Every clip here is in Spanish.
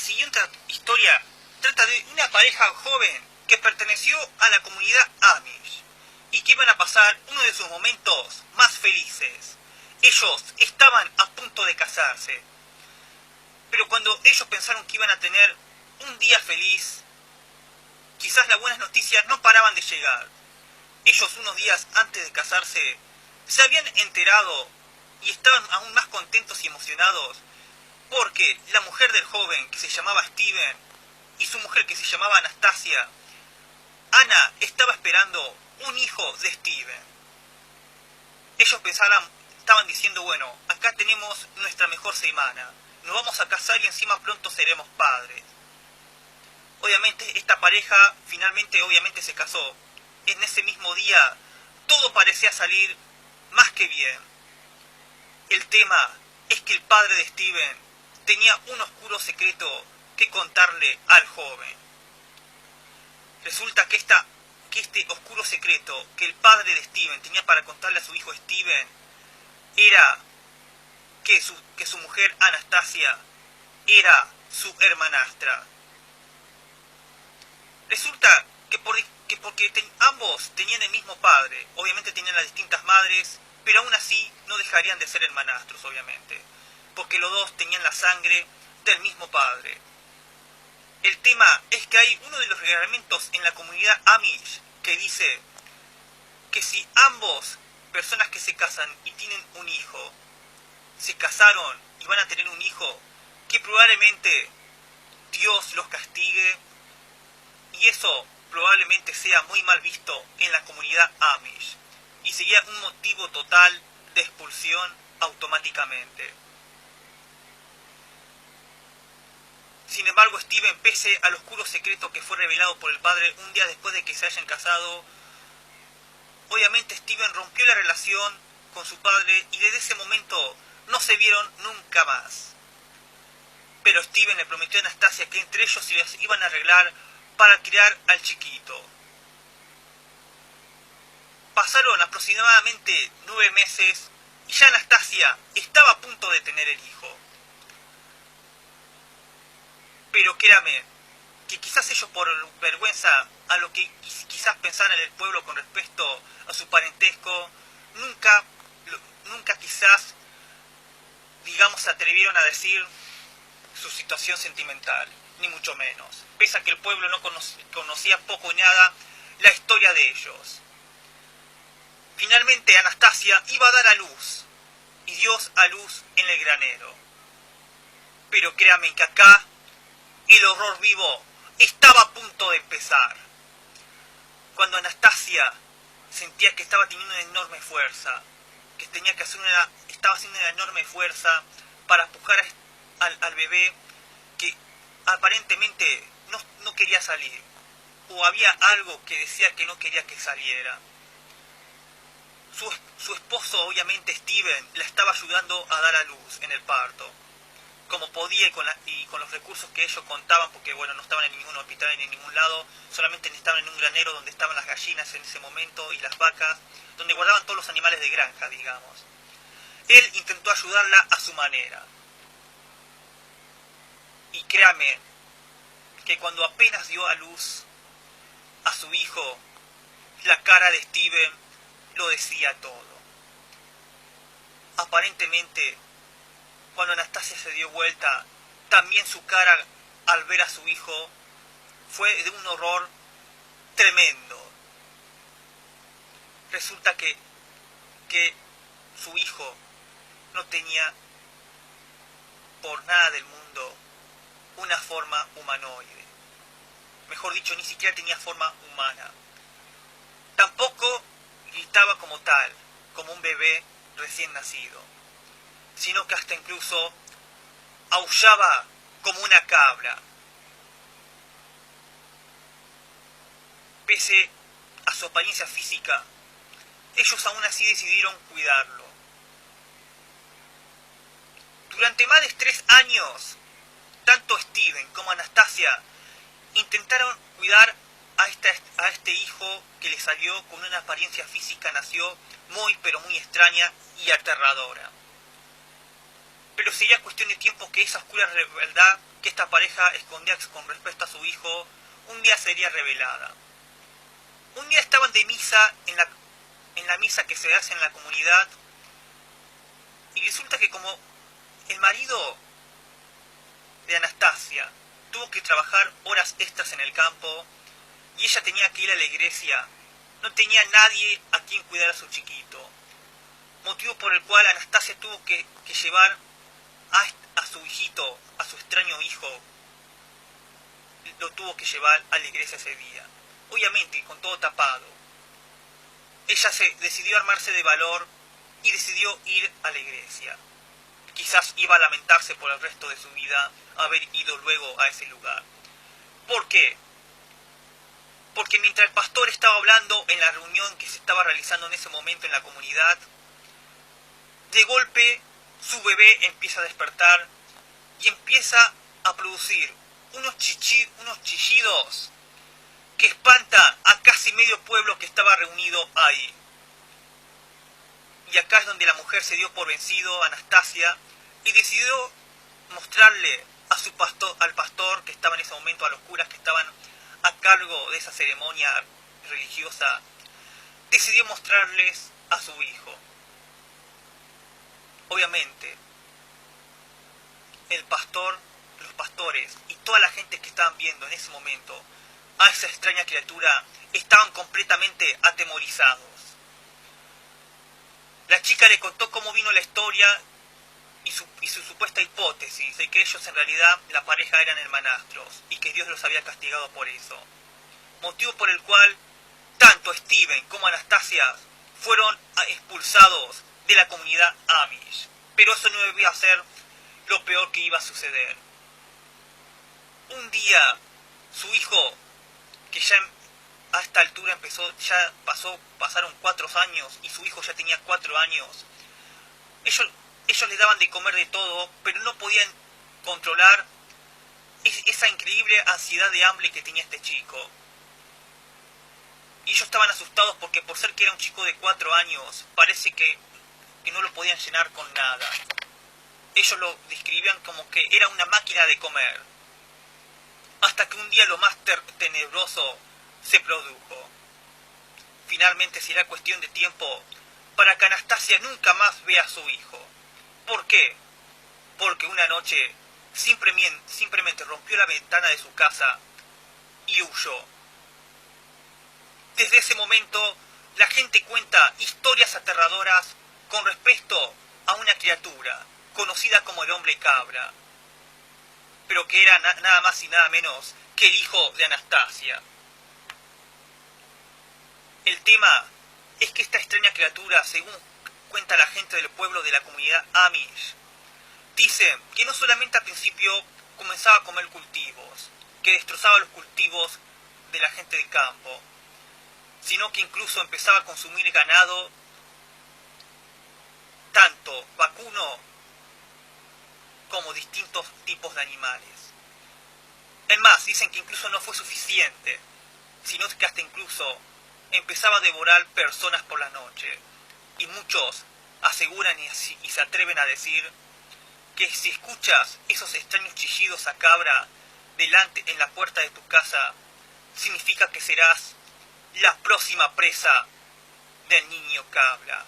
siguiente historia trata de una pareja joven que perteneció a la comunidad Amish y que iban a pasar uno de sus momentos más felices. Ellos estaban a punto de casarse, pero cuando ellos pensaron que iban a tener un día feliz, quizás las buenas noticias no paraban de llegar. Ellos, unos días antes de casarse, se habían enterado y estaban aún más contentos y emocionados porque la mujer del joven, que se llamaba Steven, y su mujer, que se llamaba Anastasia, Ana, estaba esperando un hijo de Steven. Ellos estaban diciendo, bueno, acá tenemos nuestra mejor semana, nos vamos a casar y encima pronto seremos padres. Obviamente esta pareja finalmente se casó. En ese mismo día todo parecía salir más que bien. El tema es que el padre de Steven tenía un oscuro secreto que contarle al joven. Resulta que este oscuro secreto que el padre de Steven tenía para contarle a su hijo Steven era que su mujer Anastasia era su hermanastra. Resulta que porque ambos tenían el mismo padre, obviamente tenían las distintas madres, pero aún así no dejarían de ser hermanastros, obviamente, porque los dos tenían la sangre del mismo padre. El tema es que hay uno de los reglamentos en la comunidad Amish que dice que si ambos personas que se casan y tienen un hijo, se casaron y van a tener un hijo, que probablemente Dios los castigue, y eso probablemente sea muy mal visto en la comunidad Amish, y sería un motivo total de expulsión automáticamente. Sin embargo, Steven, pese al oscuro secreto que fue revelado por el padre un día después de que se hayan casado, obviamente Steven rompió la relación con su padre y desde ese momento no se vieron nunca más. Pero Steven le prometió a Anastasia que entre ellos se las iban a arreglar para criar al chiquito. Pasaron aproximadamente 9 meses y ya Anastasia estaba a punto de tener el hijo. Pero créame, que quizás ellos por vergüenza a lo que quizás pensaran el pueblo con respecto a su parentesco, nunca quizás, digamos, se atrevieron a decir su situación sentimental, ni mucho menos, pese a que el pueblo no conocía poco y nada la historia de ellos. Finalmente Anastasia iba a dar a luz, y dio a luz en el granero. Pero créanme que acá el horror vivo estaba a punto de empezar. Cuando Anastasia sentía que estaba teniendo una enorme fuerza, que estaba haciendo una enorme fuerza para empujar al bebé, que aparentemente no quería salir, o había algo que decía que no quería que saliera. Su esposo, obviamente Steven, la estaba ayudando a dar a luz en el parto, como podía y con los recursos que ellos contaban, porque bueno, no estaban en ningún hospital ni en ningún lado, solamente estaban en un granero donde estaban las gallinas en ese momento y las vacas, donde guardaban todos los animales de granja, digamos. Él intentó ayudarla a su manera. Y créame que cuando apenas dio a luz a su hijo, la cara de Steven lo decía todo. Aparentemente, cuando Anastasia se dio vuelta, también su cara al ver a su hijo fue de un horror tremendo. Resulta que su hijo no tenía por nada del mundo una forma humanoide. Mejor dicho, ni siquiera tenía forma humana. Tampoco gritaba como tal, como un bebé recién nacido, sino que hasta incluso aullaba como una cabra. Pese a su apariencia física, ellos aún así decidieron cuidarlo. Durante más de 3 años, tanto Steven como Anastasia intentaron cuidar a este hijo que le salió con una apariencia física, nació muy pero muy extraña y aterradora. pero sería cuestión de tiempo que esa oscura verdad que esta pareja escondía con respecto a su hijo, un día sería revelada. Un día estaban de misa en la misa que se hace en la comunidad, y resulta que como el marido de Anastasia tuvo que trabajar horas extras en el campo y ella tenía que ir a la iglesia, no tenía nadie a quien cuidar a su chiquito, motivo por el cual Anastasia tuvo que llevar a su hijito, a su extraño hijo, lo tuvo que llevar a la iglesia ese día, obviamente con todo tapado. Ella decidió armarse de valor y decidió ir a la iglesia. Quizás iba a lamentarse por el resto de su vida haber ido luego a ese lugar. ¿Por qué? Porque mientras el pastor estaba hablando en la reunión que se estaba realizando en ese momento en la comunidad, de golpe su bebé empieza a despertar y empieza a producir unos chillidos que espantan a casi medio pueblo que estaba reunido ahí. Y acá es donde la mujer se dio por vencido, Anastasia, y decidió mostrarle a al pastor que estaba en ese momento, a los curas que estaban a cargo de esa ceremonia religiosa, decidió mostrarles a su hijo. Obviamente, el pastor, los pastores y toda la gente que estaban viendo en ese momento a esa extraña criatura estaban completamente atemorizados. La chica le contó cómo vino la historia y su supuesta hipótesis de que ellos en realidad, la pareja, eran hermanastros y que Dios los había castigado por eso. Motivo por el cual tanto Steven como Anastasia fueron expulsados de la comunidad Amish. Pero eso no iba a ser lo peor que iba a suceder. Un día, su hijo, que ya a esta altura pasaron 4 años y su hijo ya tenía 4 años, ellos le daban de comer de todo, pero no podían controlar esa increíble ansiedad de hambre que tenía este chico. Y ellos estaban asustados porque por ser que era un chico de 4 años, parece que no lo podían llenar con nada. Ellos lo describían como que era una máquina de comer. Hasta que un día lo más tenebroso se produjo. Finalmente será cuestión de tiempo para que Anastasia nunca más vea a su hijo. ¿Por qué? Porque una noche simplemente rompió la ventana de su casa y huyó. Desde ese momento, la gente cuenta historias aterradoras con respecto a una criatura conocida como el hombre cabra, pero que era nada más y nada menos que el hijo de Anastasia. El tema es que esta extraña criatura, según cuenta la gente del pueblo de la comunidad Amish, dice que no solamente al principio comenzaba a comer cultivos, que destrozaba los cultivos de la gente del campo, sino que incluso empezaba a consumir ganado, tanto vacuno como distintos tipos de animales. Es más, dicen que incluso no fue suficiente, sino que hasta incluso empezaba a devorar personas por la noche. Y muchos aseguran y se atreven a decir que si escuchas esos extraños chillidos a cabra delante en la puerta de tu casa, significa que serás la próxima presa del niño cabra.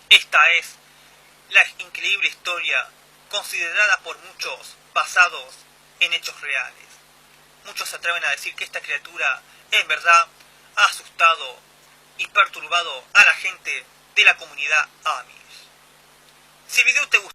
Esta es la increíble historia considerada por muchos basados en hechos reales. Muchos se atreven a decir que esta criatura en verdad ha asustado y perturbado a la gente de la comunidad Amish. Si el video te gustó,